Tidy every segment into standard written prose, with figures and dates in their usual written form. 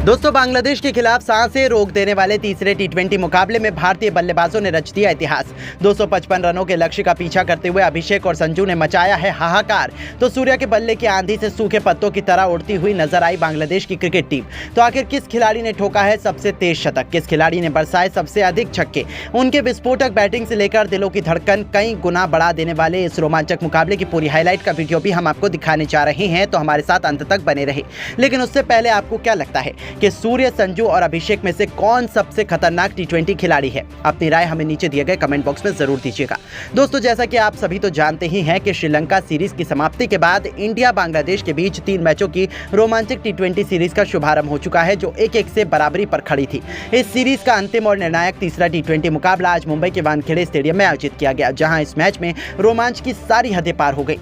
दोस्तों, बांग्लादेश के खिलाफ सांसें रोक देने वाले तीसरे टी20 मुकाबले में भारतीय बल्लेबाजों ने रच दिया इतिहास। 255 रनों के लक्ष्य का पीछा करते हुए अभिषेक और संजू ने मचाया है हाहाकार। तो सूर्या के बल्ले की आंधी से सूखे पत्तों की तरह उड़ती हुई नजर आई बांग्लादेश की क्रिकेट टीम। तो आखिर किस खिलाड़ी ने ठोका है सबसे तेज शतक, किस खिलाड़ी ने बरसाए सबसे अधिक छक्के? उनके विस्फोटक बैटिंग से लेकर दिलों की धड़कन कई गुना बढ़ा देने वाले इस रोमांचक मुकाबले की पूरी हाईलाइट का वीडियो भी हम आपको दिखाने जा रहे हैं, तो हमारे साथ अंत तक बने रहे। लेकिन उससे पहले आपको क्या लगता है कि सूर्य, संजू और अभिषेक में से कौन सबसे खतरनाक टी20 खिलाड़ी है? अपनी राय हमें नीचे दिए गए कमेंट बॉक्स में जरूर दीजिएगा। दोस्तों, जैसा कि आप सभी तो जानते ही हैं कि श्रीलंका सीरीज की समाप्ति के बाद इंडिया बांग्लादेश के बीच 3 मैचों की रोमांचक टी20 सीरीज का शुभारंभ हो चुका है, जो 1-1 से बराबरी पर खड़ी थी। इस सीरीज का अंतिम और निर्णायक तीसरा टी20 मुकाबला आज मुंबई के वानखेड़े स्टेडियम में आयोजित किया गया, जहां इस मैच में रोमांच की सारी हदें पार हो गई।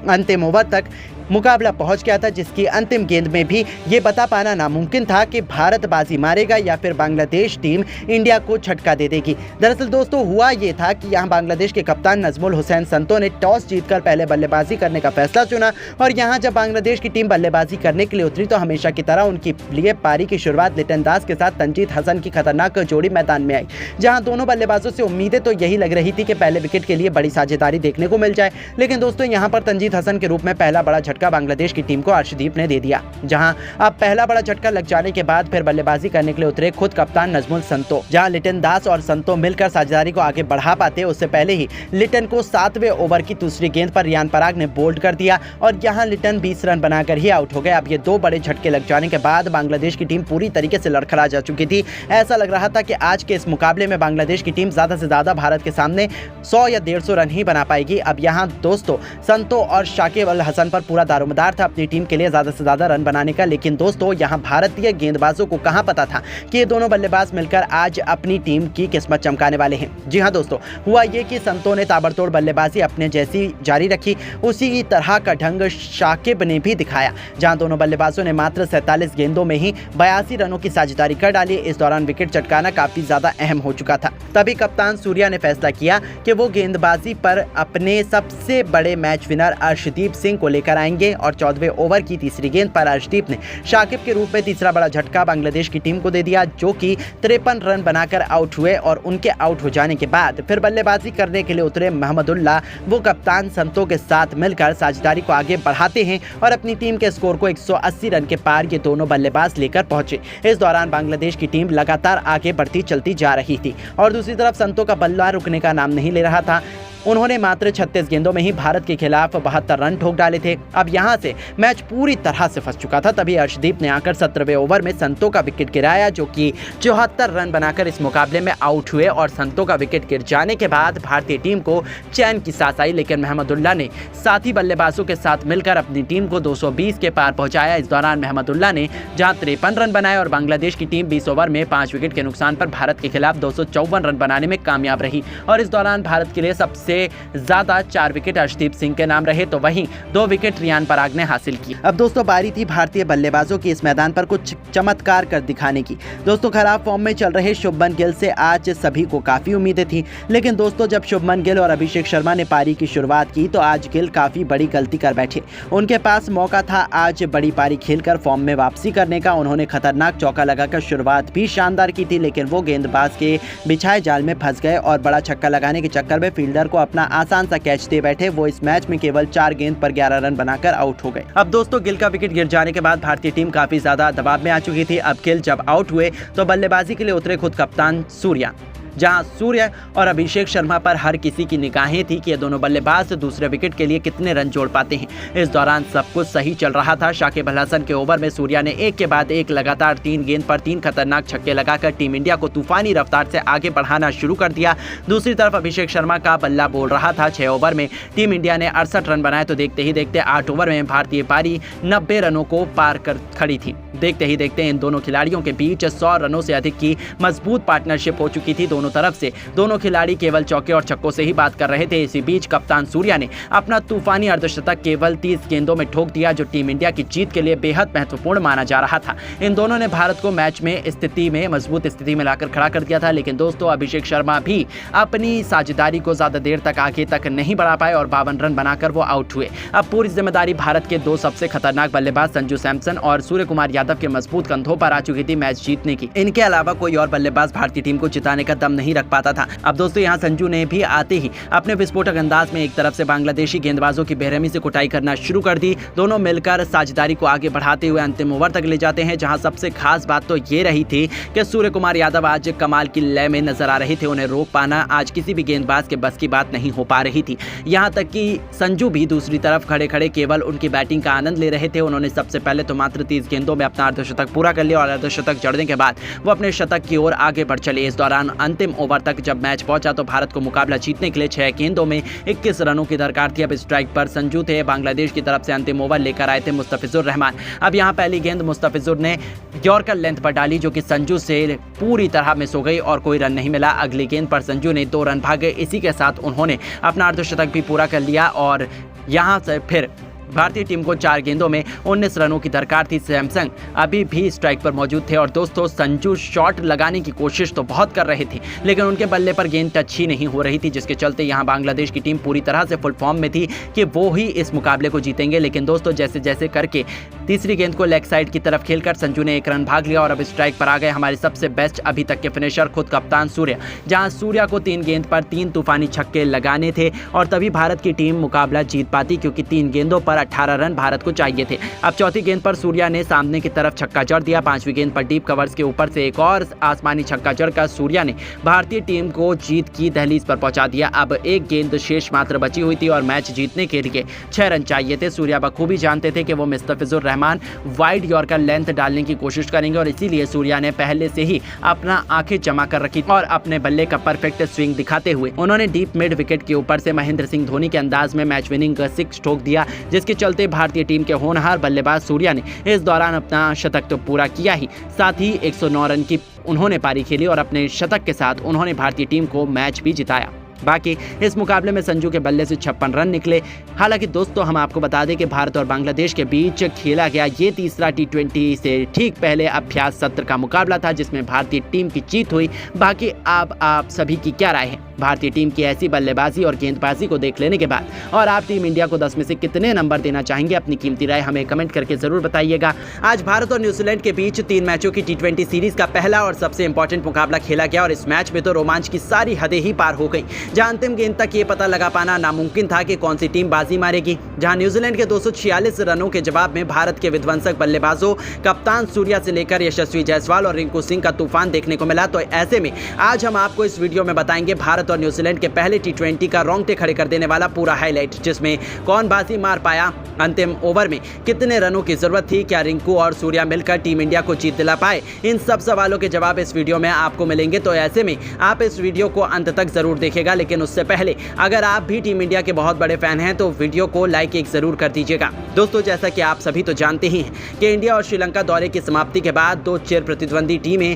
अंतिम ओवर तक मुकाबला पहुंच गया था, जिसकी अंतिम गेंद में भी ये बता पाना नामुमकिन था कि भारत बाजी मारेगा या फिर बांग्लादेश टीम इंडिया को झटका दे देगी। दरअसल दोस्तों, हुआ ये था कि यहां बांग्लादेश के कप्तान नजमुल हुसैन संतो ने टॉस जीतकर पहले बल्लेबाजी करने का फैसला चुना और यहां जब बांग्लादेश की टीम बल्लेबाजी करने के लिए उतरी तो हमेशा की तरह उनके लिए पारी की शुरुआत लिटन दास के साथ तंजीद हसन की खतरनाक जोड़ी मैदान में आई, जहां दोनों बल्लेबाजों से उम्मीदें तो यही लग रही थी कि पहले विकेट के लिए बड़ी साझेदारी देखने को मिल जाए। लेकिन दोस्तों, यहां पर तंजीद हसन के रूप में पहला बड़ा झटका बांग्लादेश की टीम को अर्शदीप ने दे दिया, जहां अब पहला बड़ा झटका लग जाने के बाद फिर बल्लेबाजी करने के लिए उतरे खुद कप्तान नजमुल संतो। जहां लिटन दास और संतो मिलकर साझेदारी को आगे बढ़ा पाते, उससे पहले ही लिटन को 7वें ओवर की दूसरी गेंद पर रियान पराग ने बोल्ड कर दिया और यहां लिटन 20 रन बनाकर ही आउट हो गए। अब ये 2 बड़े झटके लग जाने के बाद बांग्लादेश की टीम पूरी तरीके से लड़खड़ा जा चुकी थी। ऐसा लग रहा था कि आज के इस मुकाबले में बांग्लादेश की टीम ज्यादा से ज्यादा भारत के सामने 100 या 150 रन ही बना पाएगी। अब यहां दोस्तों, संतो और शाकिब अल हसन पर पूरा दारोमदार था अपनी टीम के लिए ज्यादा से ज्यादा रन बनाने का। लेकिन दोस्तों, यहां भारतीय गेंदबाजों को कहां पता था कि ये दोनों बल्लेबाज मिलकर आज अपनी टीम की किस्मत चमकाने वाले हैं। जी हां दोस्तों, हुआ ये कि संतो ने ताबड़तोड़ बल्लेबाजी अपने जैसी जारी रखी, उसी तरह का ढंग शाकिब ने भी दिखाया, जहां दोनों बल्लेबाजों ने मात्र 47 गेंदों में ही 82 रनों की साझेदारी कर डाली। इस दौरान विकेट चटकाना काफी ज्यादा अहम हो चुका था। तभी कप्तान सूर्या ने फैसला किया कि वो गेंदबाजी पर अपने सबसे बड़े मैच विनर अर्शदीप सिंह को लेकर आएंगे और 14वें ओवर की तीसरी गेंद पर अर्शदीप ने शाकिब के रूप में तीसरा बड़ा झटका बांग्लादेश की टीम को दे दिया, जो कि 53 रन बनाकर आउट हुए। और उनके आउट हो जाने के बाद फिर बल्लेबाजी करने के लिए उतरे महमदुल्लाह, वो कप्तान संतो के साथ मिलकर साझेदारी को आगे बढ़ाते हैं और अपनी टीम के स्कोर को 180 रन के पार ये दोनों बल्लेबाज लेकर पहुंचे। इस दौरान बांग्लादेश की टीम लगातार आगे बढ़ती चलती जा रही थी और दूसरी तरफ संतो का बल्ला रुकने का नाम नहीं ले रहा था। उन्होंने मात्र 36 गेंदों में ही भारत के खिलाफ 72 रन ठोक डाले थे। अब यहां से मैच पूरी तरह से फंस चुका था। तभी अर्शदीप ने आकर 17वें ओवर में संतो का विकेट गिराया, जो कि 74 रन बनाकर इस मुकाबले में आउट हुए। और संतो का विकेट गिर जाने के बाद भारतीय टीम को चैन की सांस आई, लेकिन महमदुल्लाह ने साथी बल्लेबाजों के साथ मिलकर अपनी टीम को 220 के पार पहुंचाया। इस दौरान महमदुल्लाह ने जहां 53 रन बनाए और बांग्लादेश की टीम 20 ओवर में 5 विकेट के नुकसान पर भारत के खिलाफ 254 रन बनाने में कामयाब रही। और इस दौरान भारत के लिए सबसे ज्यादा 4 विकेट अर्शदीप सिंह के नाम रहे, तो वहीं 2 विकेट रियान पराग ने हासिल की। अब दोस्तों, बारी थी भारतीय बल्लेबाजों की इस मैदान पर कुछ चमत्कार कर दिखाने की। दोस्तों, खराब फॉर्म में चल रहे शुभमन गिल से आज सभी को काफी उम्मीदें थी, लेकिन दोस्तों, जब शुभमन गिल और अभिषेक शर्मा ने पारी की शुरुआत की तो आज गिल काफी बड़ी गलती कर बैठे। उनके पास मौका था आज बड़ी पारी खेलकर फॉर्म में वापसी करने का। उन्होंने खतरनाक चौका लगाकर शुरुआत भी शानदार की थी, लेकिन वो गेंदबाज के बिछाए जाल में फंस गए और बड़ा छक्का लगाने के चक्कर में फील्डर को अपना आसान सा कैच दे बैठे। वो इस मैच में केवल 4 गेंद पर 11 रन बनाकर आउट हो गए। अब दोस्तों, गिल का विकेट गिर जाने के बाद भारतीय टीम काफी ज्यादा दबाव में आ चुकी थी। अब गिल जब आउट हुए तो बल्लेबाजी के लिए उतरे खुद कप्तान सूर्या, जहां सूर्य और अभिषेक शर्मा पर हर किसी की निगाहें थी कि ये दोनों बल्लेबाज दूसरे विकेट के लिए कितने रन जोड़ पाते हैं। इस दौरान सब कुछ सही चल रहा था। शाकिब अल हसन के ओवर में सूर्या ने एक के बाद एक लगातार 3 गेंद पर 3 खतरनाक छक्के लगाकर टीम इंडिया को तूफानी रफ्तार से आगे बढ़ाना शुरू कर दिया। दूसरी तरफ अभिषेक शर्मा का बल्ला बोल रहा था। 6 ओवर में टीम इंडिया ने 68 रन बनाए, तो देखते ही देखते 8 ओवर में भारतीय पारी 90 रनों को पार कर खड़ी थी। देखते ही देखते इन दोनों खिलाड़ियों के बीच 100 रनों से अधिक की मजबूत पार्टनरशिप हो चुकी थी। दोनों दोनों तरफ से दोनों खिलाड़ी केवल चौके और छक्कों से ही बात कर रहे थे। इसी बीच कप्तान सूर्या ने अपना तूफानी अर्धशतक केवल 30 गेंदों में ठोक दिया, जो टीम इंडिया की जीत के लिए बेहद महत्वपूर्ण माना जा रहा था। इन दोनों ने भारत को मैच में मजबूत स्थिति में लाकर खड़ा कर दिया था। लेकिन दोस्तों, अभिषेक शर्मा भी अपनी साझेदारी को ज्यादा देर तक आगे तक नहीं बढ़ा पाए और 52 रन बनाकर वो आउट हुए। अब पूरी जिम्मेदारी भारत के दो सबसे खतरनाक बल्लेबाज संजू सैमसन और सूर्य कुमार यादव के मजबूत कंधों पर आ चुकी थी मैच जीतने की। इनके अलावा कोई और बल्लेबाज भारतीय टीम को जिताने का दम नहीं रख पाता था। अब दोस्तों, यहाँ संजू ने भी आते ही अपने विस्फोटक अंदाज में एक तरफ से बांग्लादेशी गेंदबाजों की बेरहमी से कुटाई करना शुरू कर दी। दोनों मिलकर साझेदारी को आगे बढ़ाते हुए अंतिम ओवर तक ले जाते हैं, जहां सबसे खास बात तो ये रही थी कि सूर्य कुमार यादव आज कमाल की लय में नजर आ रहे थे। उन्हें रोक पाना आज किसी भी गेंदबाज के बस की बात नहीं हो पा रही थी। यहां तक कि संजू भी दूसरी तरफ खड़े खड़े केवल उनकी बैटिंग का आनंद ले रहे थे। उन्होंने सबसे पहले तो मात्र 30 गेंदों में अपना अर्धशतक पूरा कर लिया और अर्धशतक जड़ने के बाद वो अपने शतक की ओर आगे बढ़ चले। इस दौरान अंतिम ओवर तक जब मैच पहुंचा तो भारत को मुकाबला जीतने के लिए 6 गेंदों में 21 रनों की दरकार थी। अब स्ट्राइक पर संजू थे। बांग्लादेश की तरफ से अंतिम ओवर लेकर आए थे मुस्तफिजुर रहमान। अब यहां पहली गेंद मुस्तफिजुर ने यॉर्कर लेंथ पर डाली, जो कि संजू से पूरी तरह मिस हो गई और कोई रन नहीं मिला। अगली गेंद पर संजू ने 2 रन भागे। इसी के साथ उन्होंने अपना अर्धशतक भी पूरा कर लिया और यहां से फिर भारतीय टीम को 4 गेंदों में 19 रनों की दरकार थी। सैमसंग अभी भी स्ट्राइक पर मौजूद थे और दोस्तों, संजू शॉट लगाने की कोशिश तो बहुत कर रहे थे, लेकिन उनके बल्ले पर गेंद टच ही नहीं हो रही थी, जिसके चलते यहां बांग्लादेश की टीम पूरी तरह से फुल फॉर्म में थी कि वो ही इस मुकाबले को जीतेंगे। लेकिन दोस्तों, जैसे जैसे करके तीसरी गेंद को लेग साइड की तरफ खेलकर संजू ने 1 रन भाग लिया और अब स्ट्राइक पर आ गए हमारे सबसे बेस्ट अभी तक के फिनिशर, खुद कप्तान सूर्या। जहां सूर्या को 3 गेंद पर 3 तूफानी छक्के लगाने थे और तभी भारत की टीम मुकाबला जीत पाती, क्योंकि 3 गेंदों पर 18 रन भारत को चाहिए थे। अब चौथी गेंद पर सूर्या ने सामने की तरफ छक्का जड़ दिया। 5वीं गेंद पर डीप कवर्स के ऊपर से एक और आसमानी छक्का जड़कर सूर्या ने भारतीय टीम को जीत की दहलीज पर पहुंचा दिया। अब 1 गेंद शेष मात्र बची हुई थी और मैच जीतने के लिए 6 रन चाहिए थे। सूर्या बखूबी जानते थे कि वो Mustafizur Rahman wide yorker length डालने की कोशिश करेंगे और इसीलिए सूर्या ने पहले से ही अपना आंखें जमा कर रखी और अपने बल्ले का परफेक्ट स्विंग दिखाते हुए उन्होंने डीप मिड विकेट के ऊपर से महेंद्र सिंह धोनी के अंदाज में मैच विनिंग 6 ठोक दिया, जिसके चलते भारतीय टीम के होनहार बल्लेबाज सूर्या ने इस दौरान अपना शतक तो पूरा किया ही, साथ ही 109 रन की उन्होंने पारी खेली और अपने शतक के साथ उन्होंने भारतीय टीम को मैच भी जिताया। बाकी इस मुकाबले में संजू के बल्ले से 56 रन निकले। हालांकि दोस्तों, हम आपको बता दें कि भारत और बांग्लादेश के बीच खेला गया ये तीसरा T20 से ठीक पहले अभ्यास सत्र का मुकाबला था, जिसमें भारतीय टीम की जीत हुई। बाकी अब आप सभी की क्या राय है भारतीय टीम की ऐसी बल्लेबाजी और गेंदबाजी को देख लेने के बाद, और आप टीम इंडिया को 10 में से कितने नंबर देना चाहेंगे? अपनी कीमती राय हमें कमेंट करके जरूर बताइएगा। आज भारत और न्यूजीलैंड के बीच 3 मैचों की T20 सीरीज का पहला और सबसे इंपॉर्टेंट मुकाबला खेला गया और इस मैच में तो रोमांच की सारी हदें ही पार हो गई, जहां अंतिम गेंद तक ये पता लगा पाना नामुमकिन था कि कौन सी टीम बाजी मारेगी। जहां न्यूजीलैंड के 246 रनों के जवाब में भारत के विध्वंसक बल्लेबाजों कप्तान सूर्या से लेकर यशस्वी जायसवाल और रिंकू सिंह का तूफान देखने को मिला। तो ऐसे में आज हम आपको इस वीडियो में बताएंगे भारत और न्यूजीलैंड के पहले T20 का रोंगटे खड़े कर देने वाला पूरा हाईलाइट, जिसमें कौन बाजी मार पाया, अंतिम ओवर में कितने रनों की जरूरत थी, क्या रिंकू और सूर्या मिलकर टीम इंडिया को जीत दिला पाए। इन सब सवालों के जवाब इस वीडियो में आपको मिलेंगे। तो ऐसे में आप इस वीडियो को अंत तक जरूर देखेगा, लेकिन उससे पहले अगर आप भी टीम इंडिया के बहुत बड़े फैन हैं तो वीडियो को लाइक एक जरूर कर दीजिएगा। दोस्तों, जैसा कि आप सभी तो जानते ही हैं कि इंडिया और श्रीलंका दौरे की समाप्ति के बाद 2 चिर प्रतिद्वंदी टीमें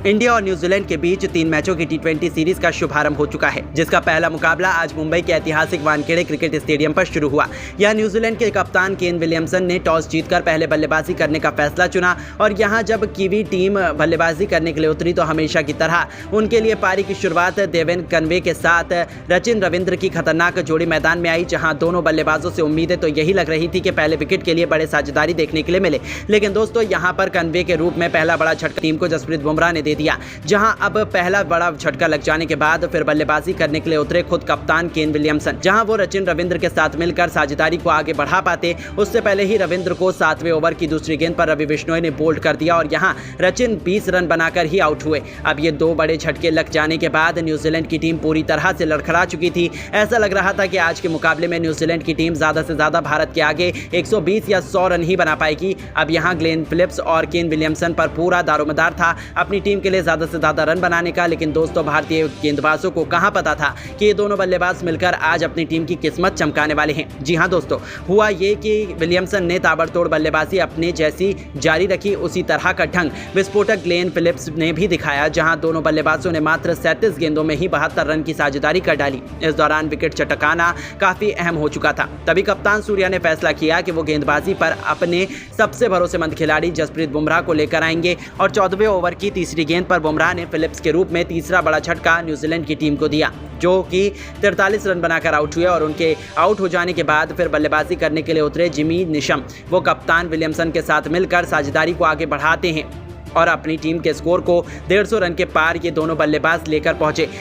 इंडिया और न्यूजीलैंड के बीच 3 मैचों की T20 सीरीज का शुभारंभ हो चुका है, जिसका पहला मुकाबला आज मुंबई के ऐतिहासिक वानखेड़े क्रिकेट स्टेडियम पर शुरू हुआ। यह न्यूजीलैंड के कप्तान केन विलियमसन ने टॉस जीतकर पहले बल्लेबाजी करने का फैसला चुना और यहां जब कीवी टीम बल्लेबाजी करने के लिए उतरी तो हमेशा की तरह उनके लिए पारी की शुरुआत देवेन कनवे के साथ रचिन रविंद्र की खतरनाक जोड़ी मैदान में आई, जहां दोनों बल्लेबाजों से उम्मीदें तो यही लग रही थी कि पहले विकेट के लिए बड़े साझेदारी देखने के लिए मिले। लेकिन दोस्तों, यहां पर कनवे के रूप में पहला बड़ा झटका टीम को जसप्रीत बुमराह ने दे दिया, जहां अब पहला बड़ा झटका लग जाने के बाद फिर बल्लेबाजी करने के लिए उतरे खुद कप्तान केन विलियमसन। जहां वो रचिन रविंद्र के साथ मिलकर साझेदारी को आगे बढ़ा पाते, उससे पहले ही रविंद्र को 7वें ओवर की दूसरी गेंद पर रवि बिश्नोई ने बोल्ड कर दिया और यहां रचिन 20 रन बनाकर ही आउट हुए। अब ये 2 बड़े झटके लग जाने के बाद न्यूजीलैंड की टीम पूरी तरह से लड़खड़ा चुकी थी। ऐसा लग रहा था कि आज के मुकाबले में न्यूजीलैंड की टीम ज्यादा से ज्यादा भारत के आगे 120 या 100 रन ही बना पाएगी। अब यहां ग्लेन फिलिप्स और केन विलियमसन पर पूरा दारोमदार था अपनी टीम टीम के लिए ज़्यादा से ज़्यादा रन बनाने का। लेकिन दोस्तों, भारतीय गेंदबाजों को कहाँ पता था कि ये दोनों बल्लेबाज मिलकर आज अपनी टीम की किस्मत चमकाने वाले हैं। जी हाँ दोस्तों, हुआ ये कि विलियमसन ने ताबड़तोड़ बल्लेबाजी अपने जैसी जारी रखी, उसी तरह का ढंग विस्फोटक ग्लेन फिलिप्स ने भी दिखाया, जहां दोनों बल्लेबाजों ने मात्र 37 गेंदों में ही 72 रन की साझेदारी कर डाली। इस दौरान विकेट चटकाना काफी अहम हो चुका था। तभी कप्तान सूर्या ने फैसला किया कि वो गेंदबाजी पर अपने सबसे भरोसेमंद खिलाड़ी जसप्रीत बुमराह को लेकर आएंगे और 14वें ओवर की तीसरी गेंद पर बुमराह ने फिलिप्स के रूप में तीसरा बड़ा झटका न्यूजीलैंड की टीम को दिया, जो कि 43 रन बनाकर आउट हुए। और उनके आउट हो जाने के बाद फिर बल्लेबाजी करने के लिए उतरे जिमी निशम। वो कप्तान विलियमसन के साथ मिलकर साझेदारी को आगे बढ़ाते हैं और अपनी टीम के स्कोर को 150 रन के पार ये दोनों बल्लेबाज लेकर पहुंचे।